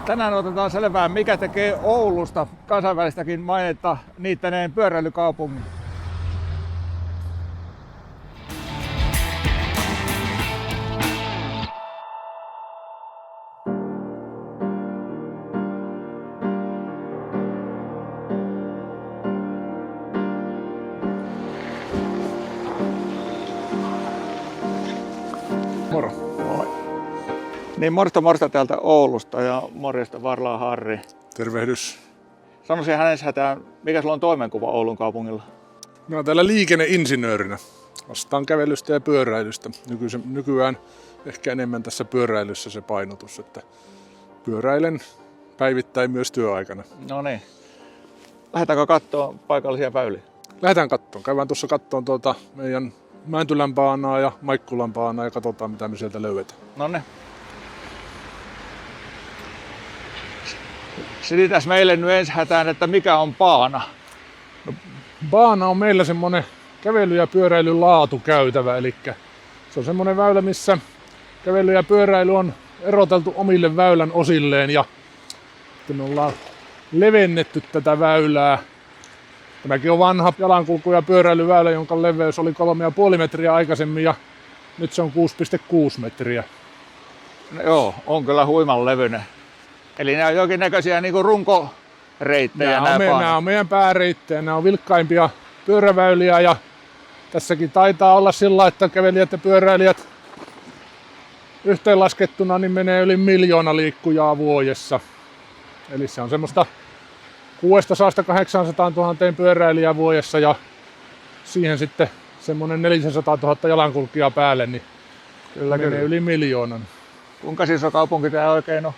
Tänään otetaan selvää, mikä tekee Oulusta kansainvälistäkin mainetta niittäneen pyöräilykaupungin. Moro. Moi. Niin morsta täältä Oulusta ja morjesta Varlaa Harri. Tervehdys. Sanoisin hänen hätään, mikä sulla on toimenkuva Oulun kaupungilla? Mä oon täällä liikenneinsinöörinä. Vastaan kävelystä ja pyöräilystä. Nykyään ehkä enemmän tässä pyöräilyssä se painotus, että pyöräilen päivittäin myös työaikana. No niin. Lähdetäänkö katsomaan paikallisia väyliä? Lähdetään kattoon. Käydään tuossa kattoon meidän Määntylän baanaa ja Maikkulan baanaa ja katsotaan mitä me sieltä löydetään. No niin. Selitäs meille nyt ensi hätään, että mikä on baana? No, baana on meillä semmonen kävely- ja pyöräilyn laatukäytävä, eli se on semmonen väylä, missä kävely ja pyöräily on eroteltu omille väylän osilleen ja me ollaan levennetty tätä väylää. Tämäkin on vanha jalankulku- ja pyöräilyväylä, jonka leveys oli 3,5 metriä aikaisemmin ja nyt se on 6,6 metriä. No joo, on kyllä huiman levyinen. Eli nämä on jonkinnäköisiä niinku runkoreittejä. Nämä on meidän pääreittejä, nämä on vilkkaimpia pyöräväyliä ja tässäkin taitaa olla sillä, että kävelijät ja pyöräilijät yhteenlaskettuna niin menee yli 1 miljoona liikkujaa vuodessa. Eli se on semmoista 600–800 000 pyöräilijää vuodessa ja siihen sitten semmoinen 400 000 jalankulkijaa päälle, niin kyllä menee yli 1 miljoonan. Kuinka iso kaupunki tämä oikein on?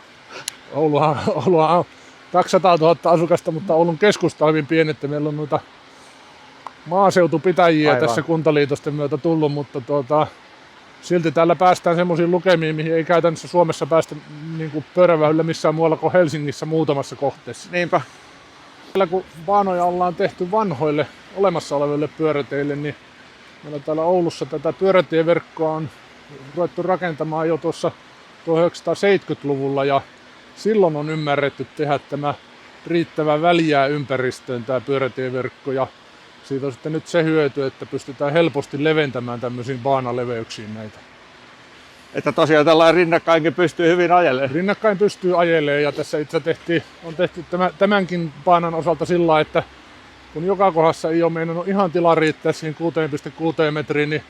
Ouluhan on 200 000 asukasta, mutta Oulun keskusta on hyvin pieni, että meillä on noita maaseutupitäjiä tässä kuntaliitosten myötä tullut, mutta silti täällä päästään semmoisiin lukemiin, mihin ei käytännössä Suomessa päästä niin pyöräväylillä missään muualla kuin Helsingissä muutamassa kohteessa. Niinpä. Kun baanoja ollaan tehty vanhoille olemassa oleville pyöräteille, niin meillä täällä Oulussa tätä pyörätieverkkoa on ruvettu rakentamaan jo tuossa 1970-luvulla ja silloin on ymmärretty tehdä tämä riittävä väljää ympäristöön tämä pyörätieverkko ja siitä on sitten nyt se hyöty, että pystytään helposti leventämään tämmöisiin baanaleveyksiin näitä. Että tosiaan tällainen rinnakkainkin pystyy hyvin ajelemaan. Rinnakkain pystyy ajelemaan ja tässä itse on tehty tämänkin baanan osalta sillä, että kun joka kohdassa ei ole meinannut ihan tila riittää siihen 6,6 metriin, niin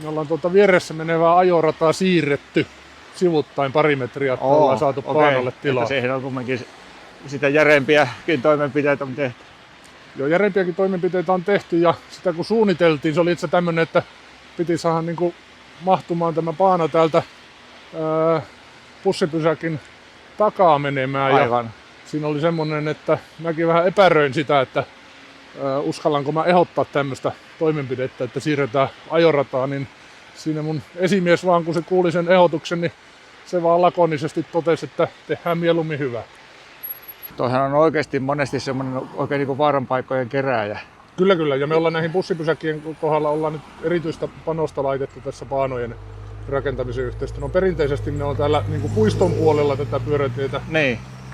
me ollaan vieressä menevää ajorataa siirretty sivuttain 2 metriä, että ollaan saatu baanalle tilaa. Että siihen on kumminkin sitä järeempiäkin toimenpiteitä on tehty. Joo, järeempiäkin toimenpiteitä on tehty ja sitä kun suunniteltiin, se oli itse tämmöinen, että piti saada niin kuin mahtumaan tämä baana täältä bussipysäkin takaa menemään. Aivan. Ja siinä oli semmoinen, että mäkin vähän epäröin sitä, että uskallanko mä ehdottaa tämmöistä toimenpidettä, että siirretään ajorataa, niin siinä mun esimies vaan kun se kuuli sen ehdotuksen, niin se vaan lakonisesti totesi, että tehdään mieluummin hyvä. Toihan on oikeasti monesti semmoinen oikein niin kuin vaaranpaikkojen kerääjä. Kyllä, ja me ollaan näihin bussipysäkien kohdalla ollaan nyt erityistä panosta laitettu tässä baanojen rakentamisen yhteydessä. No perinteisesti ne on täällä niin kuin puiston puolella tätä pyörätietä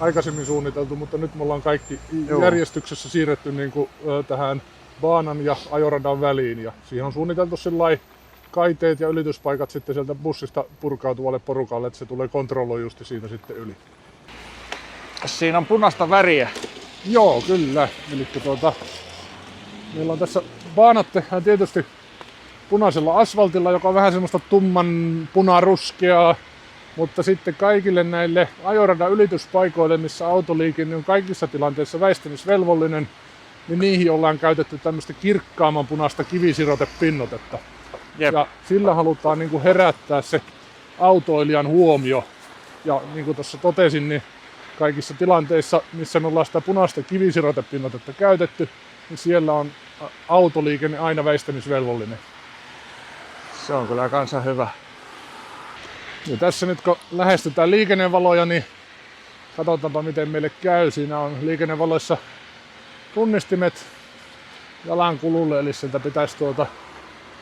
aikaisemmin suunniteltu, mutta nyt me ollaan kaikki järjestyksessä siirretty niin kuin tähän baanan ja ajoradan väliin ja siihen on suunniteltu sillai kaiteet ja ylityspaikat sitten sieltä bussista purkautuvalle porukalle, että se tulee kontrolloidusti siitä sitten yli. Siinä on punaista väriä. Joo, kyllä. Eli meillä on tässä baanat tehdään tietysti punaisella asfaltilla, joka on vähän semmoista tumman punaruskeaa, mutta sitten kaikille näille ajoradan ylityspaikoille, missä autoliikenne on kaikissa tilanteissa väistämisvelvollinen, niin niihin ollaan käytetty tämmöistä kirkkaamman punaista kivisirotepinnoitetta. Jep. Ja sillä halutaan niin kuin herättää se autoilijan huomio. Ja niin kuin tuossa totesin, niin kaikissa tilanteissa, missä me ollaan sitä punaista kivisirotepinnoitetta käytetty, niin siellä on autoliikenne aina väistämisvelvollinen. Se on kyllä kanssa hyvä. Ja tässä nyt kun lähestytään liikennevaloja, niin katsotaanpa miten meille käy. Siinä on liikennevaloissa tunnistimet jalankululle, eli sieltä pitäisi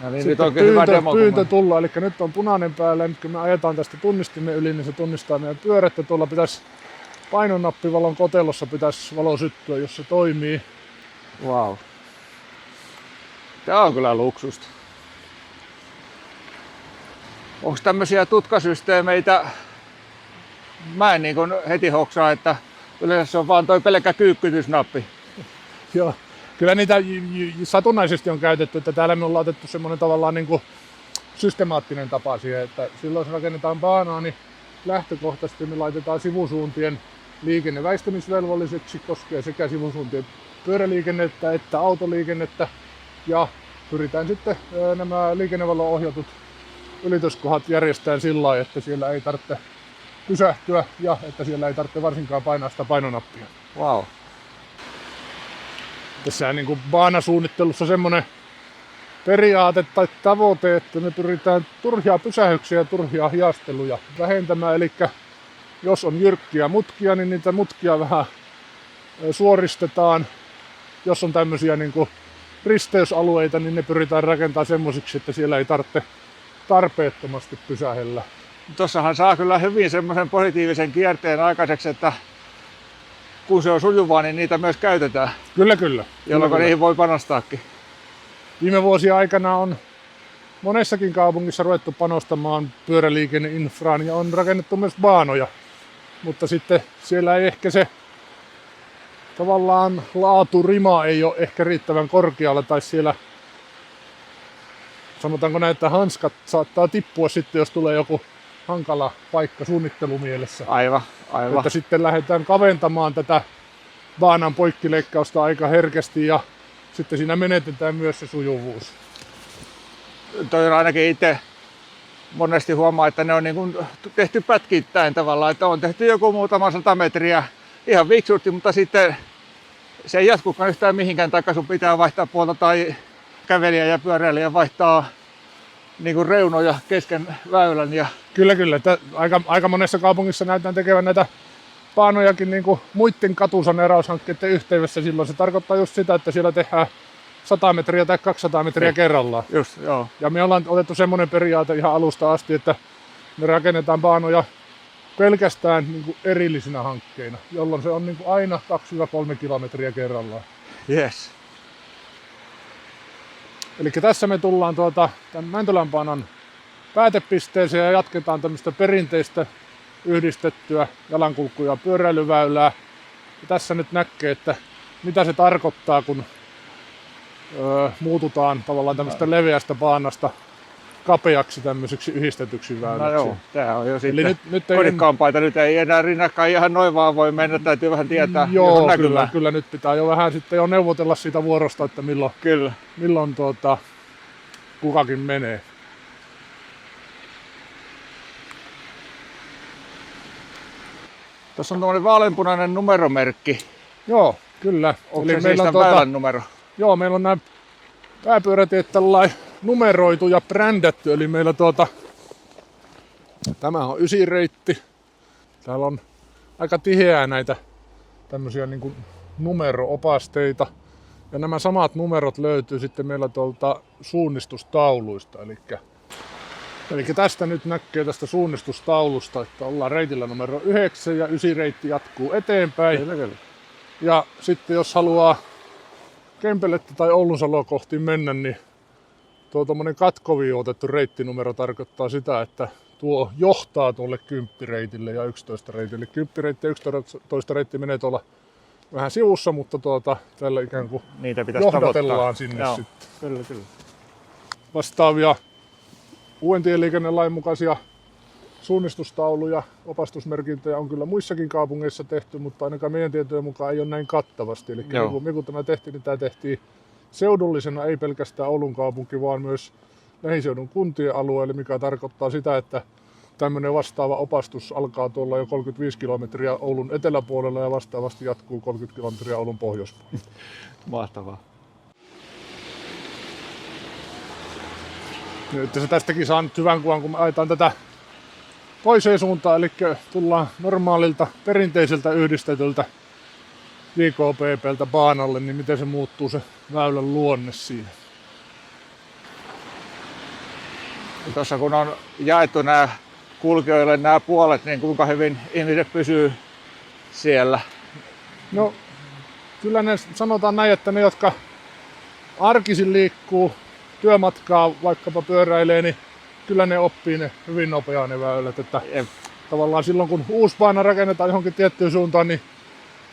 Ja niin, nyt onkin hyvä demo. Pyyntö tulla, eli nyt on punainen päällä, nyt kun me ajetaan tästä tunnistimen yli, niin se tunnistaa meidän pyörät, ja tuolla pitäisi painonappivalon kotelossa pitäisi valo syttyä, jos se toimii. Wow. Tää on kyllä luksusta. Onko tämmöisiä tutkasysteemeitä? Mä en niin heti hoksaa, että yleensä se on vaan toi pelkkä kyykkytysnappi. Joo, kyllä niitä satunnaisesti on käytetty, että täällä me ollaan otettu semmoinen tavallaan niin kuin systemaattinen tapa siihen, että silloin jos rakennetaan baanaa, niin lähtökohtaisesti me laitetaan sivusuuntien liikenne väistämisvelvolliseksi, koskee sekä sivusuuntien pyöräliikennettä että autoliikennettä, ja pyritään sitten nämä liikennevalo-ohjatut ylityskohdat järjestään sillä lailla, että siellä ei tarvitse pysähtyä ja että siellä ei tarvitse varsinkaan painaa sitä painonappia. Wow. Tässä on niin kuin baanasuunnittelussa semmoinen periaate tai tavoite, että me pyritään turhia pysähyksiä ja turhia hiasteluja vähentämään. Eli jos on jyrkkiä mutkia, niin niitä mutkia vähän suoristetaan. Jos on tämmöisiä niin kuin risteysalueita, niin ne pyritään rakentamaan semmoisiksi, että siellä ei tarvitse tarpeettomasti pysähellä. Tossahan saa kyllä hyvin semmoisen positiivisen kierteen aikaiseksi, että kun se on sujuvaa, niin niitä myös käytetään. Kyllä. Jolloin niihin voi panostaakin. Viime vuosien aikana on monessakin kaupungissa ruvettu panostamaan pyöräliikenneinfraan ja on rakennettu myös baanoja. Mutta sitten siellä ei ehkä se tavallaan laaturima ei ole ehkä riittävän korkealla tai siellä sanotaanko näin, että hanskat saattaa tippua sitten, jos tulee joku hankala paikka suunnittelumielessä. Aivan. Että sitten lähdetään kaventamaan tätä baanan poikkileikkausta aika herkästi ja sitten siinä menetetään myös se sujuvuus. Toi on ainakin itse monesti huomaa, että ne on niin kuin tehty pätkittäin tavallaan, että on tehty joku muutama 100 metriä ihan viksusti, mutta sitten se ei jatkukaan yhtään mihinkään, taikka sun pitää vaihtaa puolta tai kävelijä ja pyöräilijä vaihtaa niin kuin reunoja kesken väylän. Ja Kyllä. Että aika monessa kaupungissa näytetään tekevän näitä baanojakin niin kuin muiden katusaneeraushankkeiden yhteydessä. Silloin se tarkoittaa just sitä, että siellä tehdään 100 metriä tai 200 metriä kerrallaan. Just, joo. Ja me ollaan otettu semmoinen periaate ihan alusta asti, että me rakennetaan baanoja pelkästään niin kuin erillisinä hankkeina, jolloin se on niin kuin aina 2-3 kilometriä kerrallaan. Yes. Eli tässä me tullaan tämän Mäntylän baanan päätepisteeseen ja jatketaan tämmöistä perinteistä yhdistettyä jalankulku- ja pyöräilyväylää. Ja tässä nyt näkee, että mitä se tarkoittaa, kun muututaan tavallaan tämmöistä leveästä baanasta kapeaksi tämmöiseksi yhdistetyksi väyläksi. No joo, tää on jo sitten nyt kodikkaampaita, nyt ei enää rinnakkain ihan noin vaan voi mennä, täytyy vähän tietää. Joo, kyllä nyt pitää jo vähän sitten jo neuvotella siitä vuorosta, että milloin kukakin menee. Tuossa on tuommoinen vaaleanpunainen numeromerkki. Joo, kyllä. Onko se siis väylän numero? Joo, meillä on nämä pääpyörätiet tällainen numeroitu ja brändätty, eli meillä tämä on 9 reitti. Täällä on aika tiheää näitä tämmöisiä niin kuin numero-opasteita. Ja nämä samat numerot löytyy sitten meillä tuolta suunnistustauluista. Eli tästä nyt näkee tästä suunnistustaulusta, että ollaan reitillä numero 9 ja 9 reitti jatkuu eteenpäin. Kyllä. Ja sitten jos haluaa Kempelettä tai Oulunsaloa kohti mennä, niin tuo tommonen katkoviin otettu reittinumero tarkoittaa sitä, että tuo johtaa tuolle 10 reitille ja 11 reitille. 10 reitti ja 11 reitti menee tuolla vähän sivussa, mutta tällä ikään kuin niitä pitäisi johdatellaan tavoittaa sinne Joo. sitten. Kyllä. Vastaavia uuden tieliikennelain mukaisia suunnistustauluja, opastusmerkintöjä on kyllä muissakin kaupungeissa tehty, mutta ainakaan meidän tietojen mukaan ei ole näin kattavasti. Eli kun tämä tehtiin, niin tämä tehtiin seudullisena, ei pelkästään Oulun kaupunki, vaan myös lähiseudun kuntien alueelle, mikä tarkoittaa sitä, että tämmöinen vastaava opastus alkaa tuolla jo 35 kilometriä Oulun eteläpuolella ja vastaavasti jatkuu 30 kilometriä Oulun pohjoispuolella. Mahtavaa. Nyt se tästäkin saa nyt hyvän kuvan, kun me ajetaan tätä toiseen suuntaan, eli tullaan normaalilta perinteiseltä yhdistetyltä JKP:ltä baanalle, niin miten se muuttuu se väylän luonne siinä. Tuossa kun on jaettu nämä kulkijoille nämä puolet, niin kuinka hyvin ihmiset pysyy siellä? No kyllä ne sanotaan näin, että ne jotka arkisin liikkuu työmatkaa vaikkapa pyöräilee, niin kyllä ne oppii ne hyvin nopeaa ne väylät. Että tavallaan silloin kun uusi paina rakennetaan johonkin tiettyyn suuntaan, niin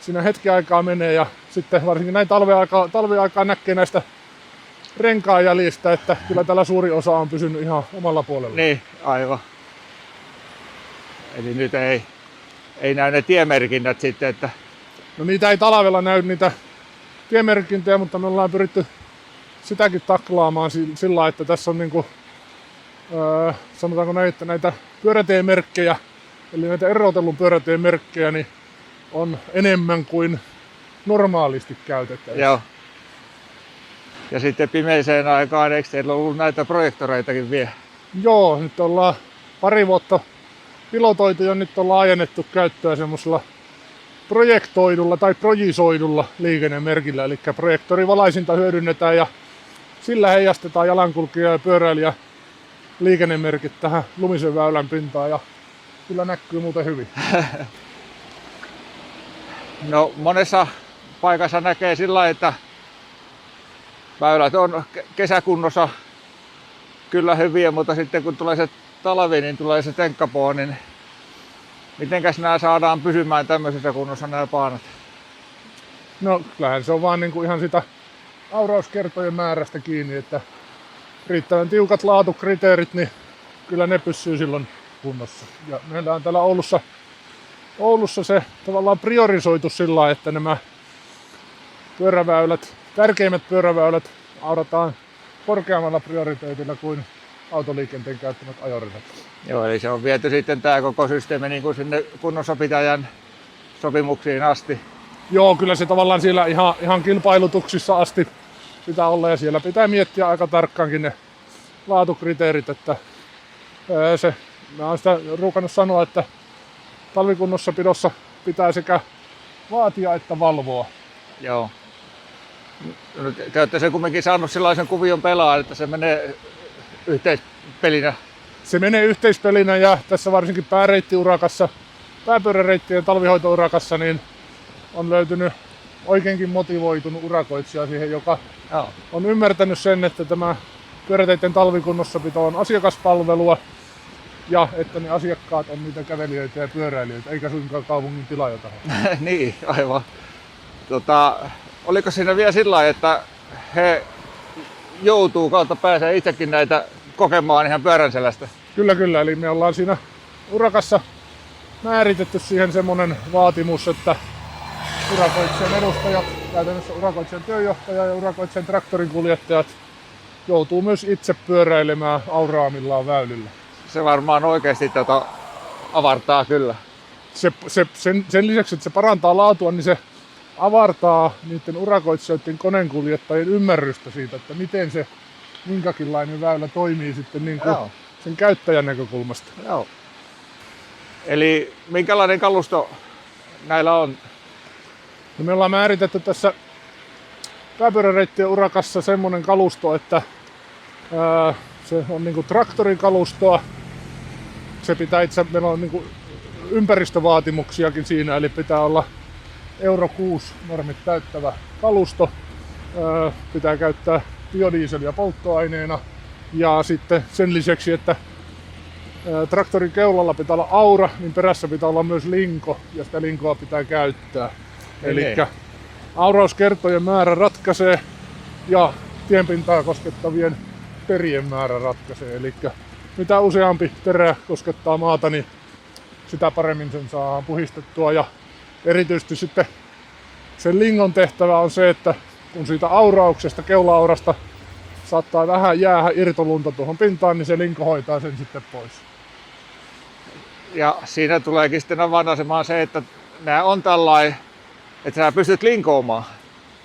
siinä hetki aikaa menee ja sitten varsinkin näin talviaikaa näkee näistä renkaan jäljistä, että kyllä tällä suuri osa on pysynyt ihan omalla puolella. Niin, aivan. Eli nyt ei näy ne tiemerkinnät sitten, että... No niitä ei talvella näy niitä tiemerkintöjä, mutta me ollaan pyritty sitäkin taklaamaan sillä lailla, että tässä on niinku, sanotaanko näin, että näitä pyörätiemerkkejä, eli näitä erotellun pyörätiemerkkejä, niin on enemmän kuin normaalisti käytetään. Joo. Ja sitten pimeiseen aikaan, eikö teillä ollut näitä projektoreitakin vielä? Joo, nyt ollaan pari vuotta pilotoitu ja nyt on laajennettu käyttöä semmoisella projektoidulla tai projisoidulla liikennemerkillä. Eli projektorivalaisinta hyödynnetään ja sillä heijastetaan jalankulkija ja pyöräilijä liikennemerkit tähän lumisen väylän pintaan ja kyllä näkyy muuten hyvin. No monessa paikassa näkee sillä, että väylät on kesäkunnossa kyllä hyviä, mutta sitten kun tulee se talvi, niin tulee se tenkkapoo, niin mitenkäs nämä saadaan pysymään tämmöisessä kunnossa nämä paanat? No kyllähän se on vaan niinku ihan sitä aurauskertojen määrästä kiinni, että riittävän tiukat laatukriteerit, niin kyllä ne pysyy silloin kunnossa. Ja meillä on täällä Oulussa se tavallaan priorisoitu sillä lailla, että nämä pyöräväylät, tärkeimmät pyöräväylät aurataan korkeammalla prioriteetilla kuin autoliikenteen käyttämät ajoradat. Joo, eli se on viety sitten tämä koko systeemi niin kuin sinne kunnossapitäjän sopimuksiin asti. Joo, kyllä se tavallaan siellä ihan kilpailutuksissa asti pitää olla ja siellä pitää miettiä aika tarkkaankin ne laatukriteerit, että mä oon sitä ruukannut sanoa, että talvikunnossapidossa pitää sekä vaatia että valvoa. Joo. No, te olette sen kumminkin saanut sellaisen kuvion pelaa, että se menee yhteispelinä. Se menee yhteispelinä ja tässä varsinkin pääreittiurakassa, pääpyöräreittien talvihoitourakassa, niin on löytynyt oikeinkin motivoitunut urakoitsija siihen, joka on ymmärtänyt sen, että tämä pyöräteiden talvikunnossapito on asiakaspalvelua ja että ne asiakkaat on niitä kävelijöitä ja pyöräilijöitä, eikä suinkaan kaupungin tilaajoita. Niin, aivan. Oliko siinä vielä sillä lailla, että he joutuu kautta pääsee itsekin näitä kokemaan ihan pyörän selästä? Kyllä, eli me ollaan siinä urakassa määritetty siihen semmoinen vaatimus, että urakoitsijan edustajat, käytännössä urakoitsijan työjohtaja ja urakoitsijan traktorin kuljettajat joutuu myös itse pyöräilemään auraamillaan väylillä. Se varmaan oikeasti avartaa kyllä. Sen lisäksi, että se parantaa laatua, niin se avartaa niiden urakoitsijoiden koneenkuljettajien ymmärrystä siitä, että miten se minkäkinlainen väylä toimii sitten niin kuin sen käyttäjän näkökulmasta. Joo. Eli minkälainen kalusto näillä on? No me ollaan määritetty tässä pääpyöräreittien urakassa semmoinen kalusto, että se on niin kuin traktorikalustoa. Se pitää meillä on niin kuin ympäristövaatimuksiakin siinä, eli pitää olla Euro 6 normit täyttävä kalusto. Pitää käyttää biodieseliä polttoaineena ja sitten sen lisäksi, että traktorin keulalla pitää olla aura, niin perässä pitää olla myös linko ja sitä linkoa pitää käyttää. Eli aurauskertojen määrä ratkaisee ja tienpintaa koskettavien terien määrä ratkaisee. Eli mitä useampi terä koskettaa maata, niin sitä paremmin sen saa puhistettua. Ja erityisesti sitten sen lingon tehtävä on se, että kun siitä aurauksesta, keula-aurasta saattaa vähän jäädä irtolunta tuohon pintaan, niin se linko hoitaa sen sitten pois. Ja siinä tuleekin sitten avainasemaan se, että nämä on tällainen, että sä pystyt linkoamaan.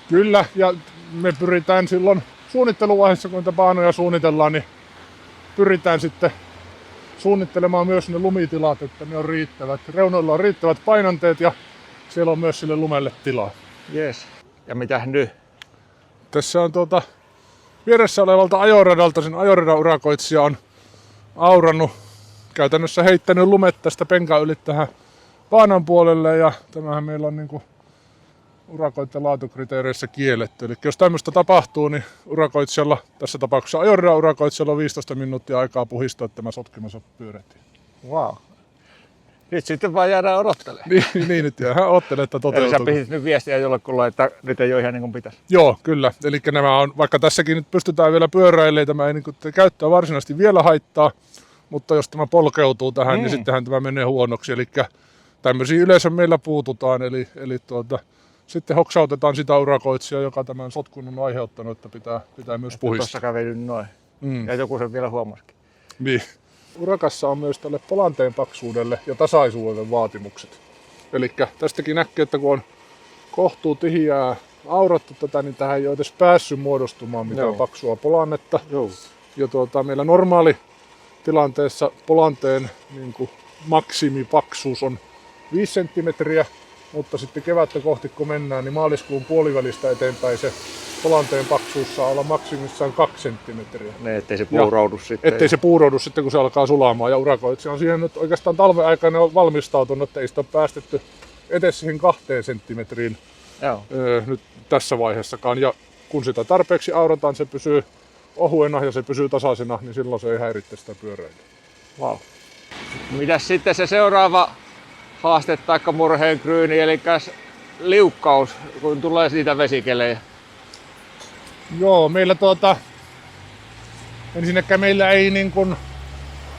Kyllä, ja me pyritään silloin suunnitteluvaiheessa, kun niitä paanoja suunnitellaan, niin pyritään sitten suunnittelemaan myös ne lumitilat, että ne on riittävät. Reunoilla on riittävät painanteet ja siellä on myös sille lumelle tilaa. Yes. Ja mitä nyt? Tässä on vieressä olevalta ajoradalta sen ajoradan urakoitsija on aurannut, käytännössä heittänyt lumet tästä penkan yli tähän paanan puolelle ja tämähän meillä on niinku urakoiden laatukriteereissä kielletty. Eli jos tämmöistä tapahtuu, niin urakoitsijalla, tässä tapauksessa ajoradan-urakoitsijalla on 15 minuuttia aikaa puhistaa tämä sotkemansa pyörätie. Wow. Nyt sitten vaan jäädään odottelemaan. niin nyt jäädään odottelemaan, että toteutuu. Eli sä pistit nyt viestiä jollekulle, että nyt ei ole ihan niin kuin pitäisi. Joo, kyllä. Eli nämä on, vaikka tässäkin nyt pystytään vielä pyöräilemään, tämä ei niin käyttöä varsinaisesti vielä haittaa, mutta jos tämä polkeutuu tähän, niin sittenhän tämä menee huonoksi. Eli tämmöisiä yleensä meillä puututaan, eli sitten hoksautetaan sitä urakoitsijaa, joka tämän sotkun on aiheuttanut, että pitää myös puhistaa. Tuossa kävi nyt noin. Ja joku sen vielä huomasikin. Niin. Urakassa on myös tälle polanteen paksuudelle ja tasaisuudelle vaatimukset. Eli tästäkin näkee, että kun on kohtuu tihiää aurattu tätä, niin tähän ei ole edes päässyt muodostumaan mitään paksua polannetta. Joo. Ja meillä normaali tilanteessa polanteen niin kuin maksimipaksuus on 5 senttimetriä, mutta sitten kevättä kohti kun mennään, niin maaliskuun puolivälistä eteenpäin se polanteen paksuus saa olla maksimissaan 2 senttimetriä. Ne, ettei se puuroudu sitten. Ettei se puuroudu sitten, kun se alkaa sulamaan. Ja urakoitsija on siihen nyt oikeastaan talven aikana valmistautunut, että ei sitä ole päästetty edes siihen 2 senttimetriin nyt tässä vaiheessakaan. Ja kun sitä tarpeeksi aurataan, se pysyy ohuena ja se pysyy tasaisena, niin silloin se ei häiritse sitä pyöräilyä. Wow. Mitäs sitten se seuraava haaste taikka murheenkryyni, eli liukkaus, kun tulee siitä vesikelejä? Joo, meillä ensinnäkään meillä ei niin kuin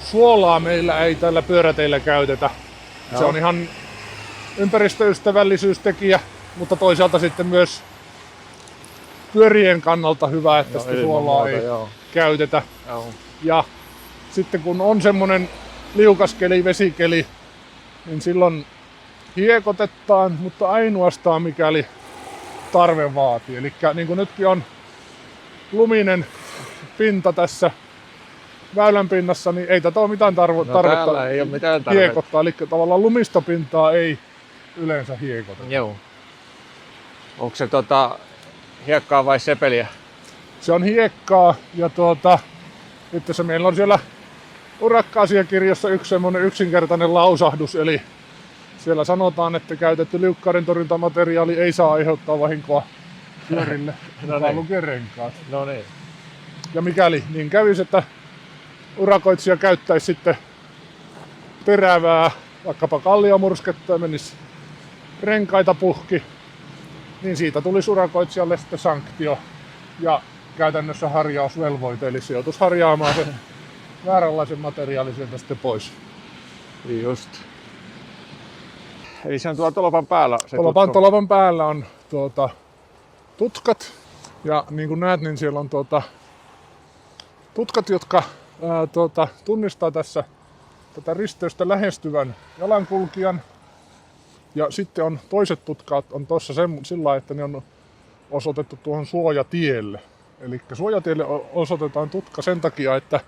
suolaa meillä ei tällä pyöräteillä käytetä. Joo. Se on ihan ympäristöystävällisyystekijä, mutta toisaalta sitten myös pyörien kannalta hyvä, että sitä suolaa ei käytetä. Joo. Ja sitten kun on semmonen liukaskeli, vesikeli, niin silloin hiekotetaan, mutta ainoastaan mikäli tarve vaatii. Eli niin kuin nytkin on luminen pinta tässä väylän pinnassa, niin ei tätä ole mitään tarvetta ei ole mitään hiekottaa. Eli tavallaan lumista pintaa ei yleensä hiekoteta. Joo. Onko se hiekkaa vai sepeliä? Se on hiekkaa ja itse meillä on siellä urakka-asiakirjassa yksi semmoinen yksinkertainen lausahdus, eli siellä sanotaan, että käytetty liukkauden torjuntamateriaali ei saa aiheuttaa vahinkoa pyörille, mukaan lukee renkaat. No niin. Ja mikäli niin kävisi, että urakoitsija käyttäisi sitten terävää, vaikkapa kalliomursketta ja menisi renkaita puhki, niin siitä tulisi urakoitsijalle sitten sanktio ja käytännössä harjausvelvoite, eli se joutuisi harjaamaan sen vääränlaisen materiaalin sieltä sitten pois. Just. Eli se on tuolla tolpan päällä se tolpan päällä on tutkat. Ja niin kuin näet, niin siellä on tutkat, jotka tunnistaa tässä tätä risteystä lähestyvän jalankulkijan. Ja sitten on toiset tutkat on tuossa sillä, että ne on osoitettu tuohon suojatielle. Eli suojatielle osoitetaan tutka sen takia, että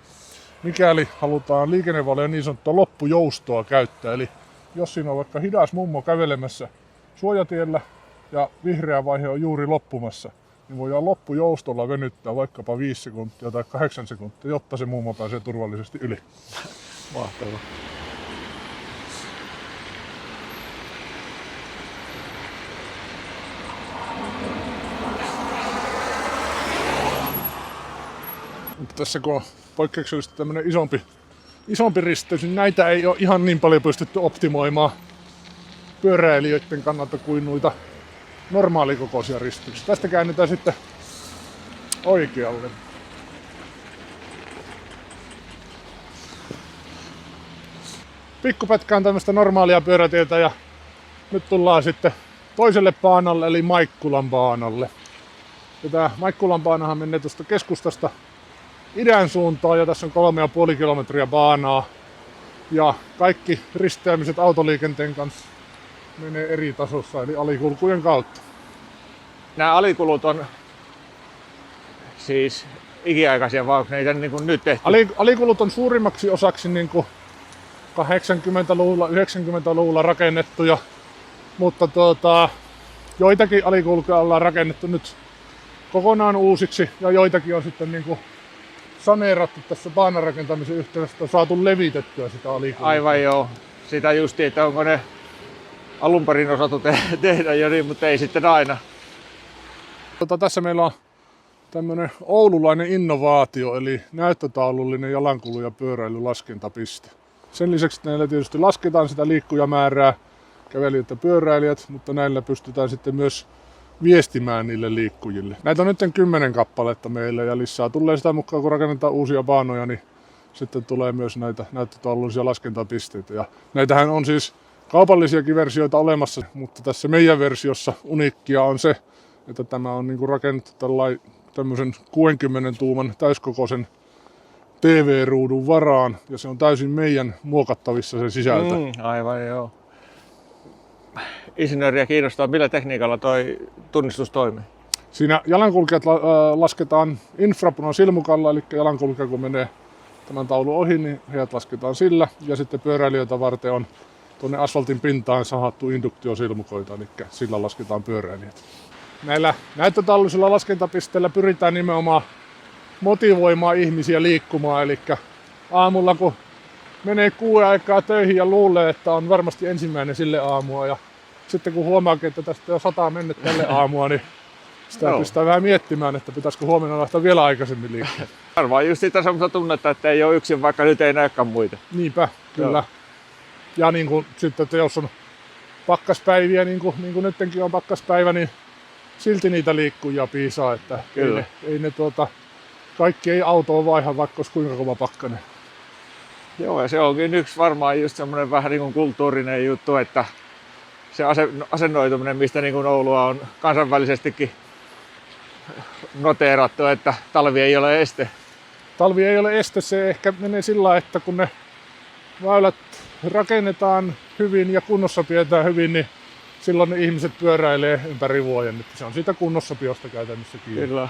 mikäli halutaan liikennevalojen niin sanottua loppujoustoa käyttää, eli jos siinä on vaikka hidas mummo kävelemässä suojatiellä ja vihreä vaihe on juuri loppumassa, niin voidaan loppujoustolla venyttää vaikkapa 5 sekuntia tai 8 sekuntia, jotta se mummo pääsee turvallisesti yli. Mahtavaa. Tässä kun on poikkeuksellisesti tämmöinen isompi risteys, niin näitä ei ole ihan niin paljon pystytty optimoimaan pyöräilijöiden kannalta kuin noita normaalikokoisia risteyksiä. Tästä käännetään sitten oikealle. Pikkupätkä on tämmöistä normaalia pyörätietä ja nyt tullaan sitten toiselle baanalle eli Maikkulan baanalle. Ja tää Maikkulan baanahan menee tuosta keskustasta idän suuntaan ja tässä on 3,5 kilometriä baanaa. Ja kaikki risteämiset autoliikenteen kanssa menee eri tasossa eli alikulkujen kautta. Nämä alikulut on siis ikiaikaisia, vai onko niitä niin kuin nyt tehty? Alikulut on suurimmaksi osaksi niin kuin 80-luvulla, 90-luvulla rakennettuja, mutta joitakin alikulkuja ollaan rakennettu nyt kokonaan uusiksi ja joitakin on sitten niin kuin saneerattu tässä baanarakentamisen yhteydessä, on saatu levitettyä sitä alikulkua. Aivan joo. Sitä justi, että onko ne alun perin osattu tehdä jo niin, mutta ei sitten aina. Tässä meillä on tämmöinen oululainen innovaatio, eli näyttötaulullinen jalankulu- ja pyöräilylaskentapiste. Sen lisäksi näillä tietysti lasketaan sitä liikkujamäärää, kävelijät ja pyöräilijät, mutta näillä pystytään sitten myös viestimään niille liikkujille. Näitä on nyt 10 kappaletta meillä ja lisää tulee sitä mukaan, kun rakennetaan uusia baanoja, niin sitten tulee myös näitä näyttötaulullisia laskentapisteitä. Ja näitähän on siis kaupallisiakin versioita olemassa, mutta tässä meidän versiossa uniikkia on se, että tämä on niin kuin rakennettu tämmöisen 60 tuuman täyskokoisen TV-ruudun varaan ja se on täysin meidän muokattavissa se sisältö. Aivan joo. Insinööriä kiinnostaa, millä tekniikalla toi tunnistus toimii? Siinä jalankulkijat lasketaan infrapunan silmukalla, eli jalankulkija kun menee tämän taulun ohi, niin heidät lasketaan sillä. Ja sitten pyöräilijöitä varten on tuonne asfaltin pintaan sahattu induktiosilmukoita, eli sillä lasketaan pyöräilijät. Näillä näyttötaulullisilla laskentapisteillä pyritään nimenomaan motivoimaan ihmisiä liikkumaan, eli aamulla kun menee 6 aikaa töihin ja luulee, että on varmasti ensimmäinen sille aamua ja sitten kun huomaakin, että tästä jo 100 mennyt tälle aamua, niin sitä pistää vähän miettimään, että pitäisikö huomenna lähteä vielä aikaisemmin liikkeelle. Varmaan just sitä semmoista tunnetta, että ei ole yksin, vaikka nyt ei näykään muita. Niinpä, kyllä. Ja niin kuin sitten, että jos on pakkaspäiviä, niin kuin nytkin on pakkaspäivä, niin silti niitä liikkujia piisaa, että ei ne kaikki ei autoon vaiha, vaikka olisi kuinka kova pakkanen. Joo, ja se onkin yksi varmaan just semmoinen vähän niin kuin kulttuurinen juttu, että se asennoituminen, mistä niin kuin Oulua on kansainvälisestikin noteerattu, että talvi ei ole este. Talvi ei ole este, se ehkä menee sillä lailla, että kun ne väylät rakennetaan hyvin ja kunnossa pidetään hyvin, niin silloin ne ihmiset pyöräilee ympäri vuoden. Se on siitä kunnossapiosta käytännössä kiinni. Kyllä.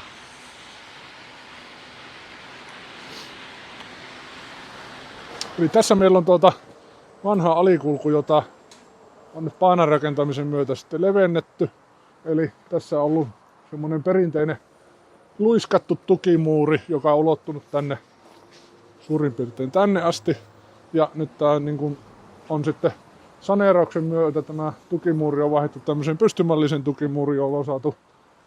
Eli tässä meillä on vanha alikulku, jota on nyt baanan rakentamisen myötä sitten levennetty. Eli tässä on ollut semmoinen perinteinen luiskattu tukimuuri, joka on ulottunut tänne suurin piirtein tänne asti. Ja nyt tämä on sitten saneerauksen myötä tämä tukimuuri on vaihdettu tämmöiseen pystymallisen tukimuuriin, jolla on saatu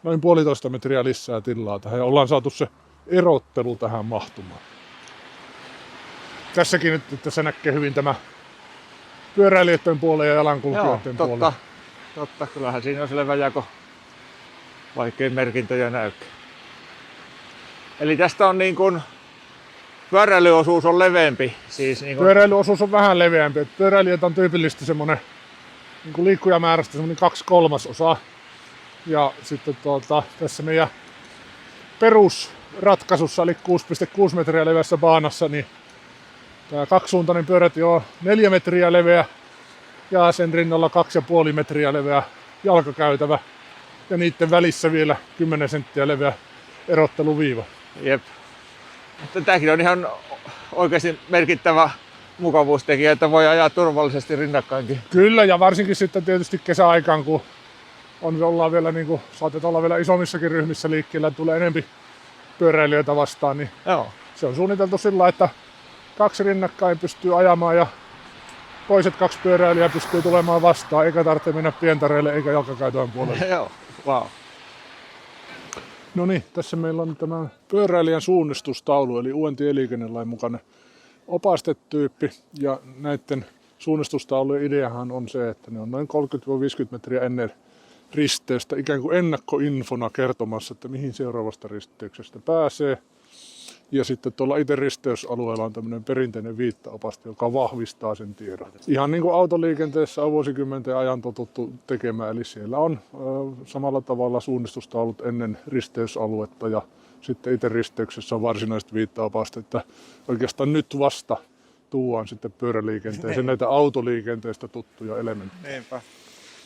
noin 1,5 metriä lisää tilaa tähän ja ollaan saatu se erottelu tähän mahtumaan. Tässäkin nyt tässä näkee hyvin tämä pyöräilijöiden puolen ja jalankulkijoiden puolen. Totta, kyllähän siinä on selvä jako, vaikkei merkintöjä näykään. Eli tästä on niin kuin pyöräilyosuus on leveämpi. Siis niin kuin pyöräilyosuus on vähän leveämpi. Pyöräilijät on tyypillisesti semmoinen niin liikkujamäärästä semmoinen 2/3. Ja sitten tässä meidän perusratkaisussa, eli 6,6 metriä leveässä baanassa, niin tämä kaksisuuntainen pyörätie on 4 metriä leveä ja sen rinnalla 2,5 metriä leveä jalkakäytävä ja niiden välissä vielä 10 senttiä leveä erotteluviiva. Jep. Mutta tämäkin on ihan oikeasti merkittävä mukavuustekijä, että voi ajaa turvallisesti rinnakkainkin. Kyllä, ja varsinkin sitten tietysti kesäaikaan, kun ollaan vielä saatetaan olla vielä isommissakin ryhmissä liikkeellä, tulee enempi pyöräilijöitä vastaan, niin se on suunniteltu sillä, että 2 rinnakkain pystyy ajamaan ja toiset 2 pyöräilijää pystyy tulemaan vastaan, eikä tarvitse mennä pientareille eikä jalkakäytävän puolelle. Joo, wow. No niin, tässä meillä on tämä pyöräilijän suunnistustaulu, eli uuden tieliikennelain mukainen opastetyyppi. Ja näiden suunnistustaulujen ideahan on se, että ne on noin 30-50 metriä ennen risteystä ikään kuin ennakkoinfona kertomassa, että mihin seuraavasta risteyksestä pääsee. Ja sitten tuolla itse risteysalueella on tämmöinen perinteinen viittaopaste, joka vahvistaa sen tiedon. Ihan niin kuin autoliikenteessä on vuosikymmenten ajan totuttu tekemään, eli siellä on samalla tavalla suunnistustaulut ennen risteysaluetta ja sitten itse risteyksessä on varsinaiset viittaopaste, että oikeastaan nyt vasta tuodaan sitten pyöräliikenteeseen näitä autoliikenteestä tuttuja elementtejä. Niinpä.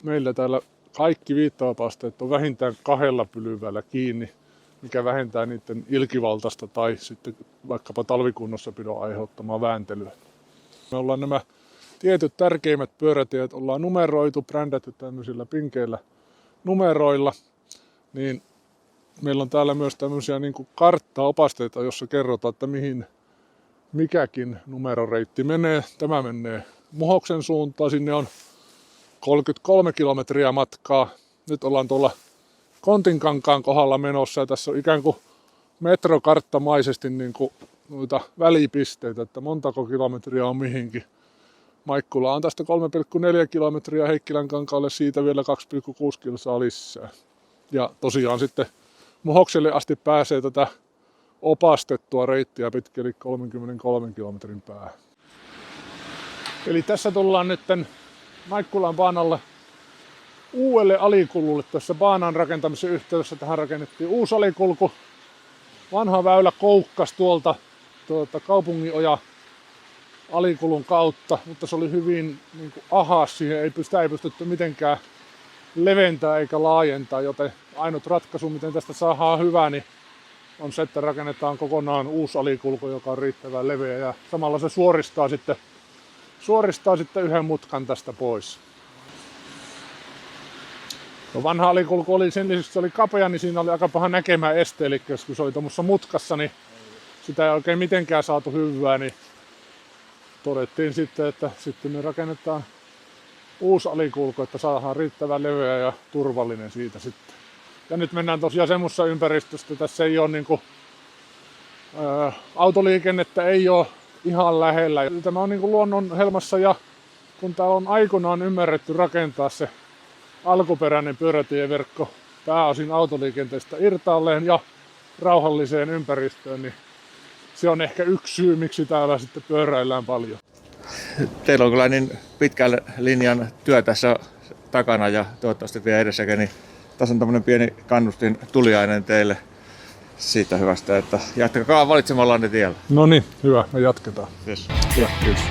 Meillä täällä kaikki viittaopasteet on vähintään 2 pylväillä kiinni, mikä vähentää niiden ilkivaltaista tai sitten vaikkapa talvikunnossapidon aiheuttamaa vääntelyä. Me ollaan nämä tietyt tärkeimmät pyörätiet ollaan numeroitu, brändätty tämmöisillä pinkeillä numeroilla, niin meillä on täällä myös tämmöisiä karttaopasteita, jossa kerrotaan, että mihin mikäkin numeroreitti menee. Tämä menee Muhoksen suuntaan, sinne on 33 kilometriä matkaa. Nyt ollaan tuolla Kontinkankaan kohdalla menossa ja tässä on ikään kuin metrokarttamaisesti niin kuin noita välipisteitä, että montako kilometriä on mihinkin. Maikkula on tästä 3,4 kilometriä, Heikkilänkankaalle siitä vielä 2,6 kilsaa lisää. Ja tosiaan sitten Mohokselle asti pääsee tätä opastettua reittiä pitkin, eli 33 kilometrin päähän. Eli tässä tullaan nyt Maikkulan baanalle uudelle alikululle. Tässä baanan rakentamisen yhteydessä tähän rakennettiin uusi alikulku. Vanha väylä koukkasi tuolta Kaupunginoja alikulun kautta, mutta se oli hyvin niin kuin ahas, sitä ei pystytty mitenkään leventää eikä laajentaa, joten ainut ratkaisu, miten tästä saadaan hyvää, niin on se, että rakennetaan kokonaan uusi alikulku, joka on riittävän leveä ja samalla se suoristaa sitten yhden mutkan tästä pois. No vanha alikulku oli sen lisäksi, se oli kapea, niin siinä oli aika paha näkemään este, eli kun se oli tuommoisessa mutkassa, niin sitä ei oikein mitenkään saatu hyvää, niin todettiin sitten, että sitten me rakennetaan uusi alikulku, että saadaan riittävän leveä ja turvallinen siitä sitten. Ja nyt mennään tosiaan semmoisessa ympäristössä, tässä ei ole niinku, autoliikennettä ei ole ihan lähellä. Tämä on niinku luonnon helmassa ja kun täällä on aikoinaan ymmärretty rakentaa se alkuperäinen pyörätieverkko pääosin autoliikenteestä irtaalleen ja rauhalliseen ympäristöön, niin se on ehkä yksi syy, miksi täällä sitten pyöräillään paljon. Teillä on kyllä niin pitkän linjan työ tässä takana ja toivottavasti vielä edessäkin, niin tässä on tämmöinen pieni kannustin tuliainen teille siitä hyvästä, että jatkakaa valitsemallanne tiellä. No niin, hyvä, me jatketaan. Yes. Ja, kiitos.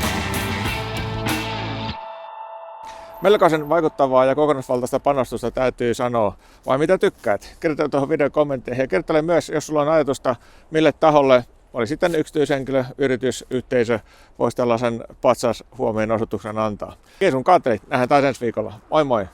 Melkoisen vaikuttavaa ja kokonaisvaltaista panostusta täytyy sanoa. Vai mitä tykkäät? Kirjoita tuohon videon kommentteihin ja kirjoittele myös, jos sulla on ajatusta, mille taholle, oli sitten yksityishenkilö, yritys, yhteisö, voisi tällaisen patsas huomioon osoituksen antaa. Kiitos kun katselit. Nähdään taas ensi viikolla. Moi moi!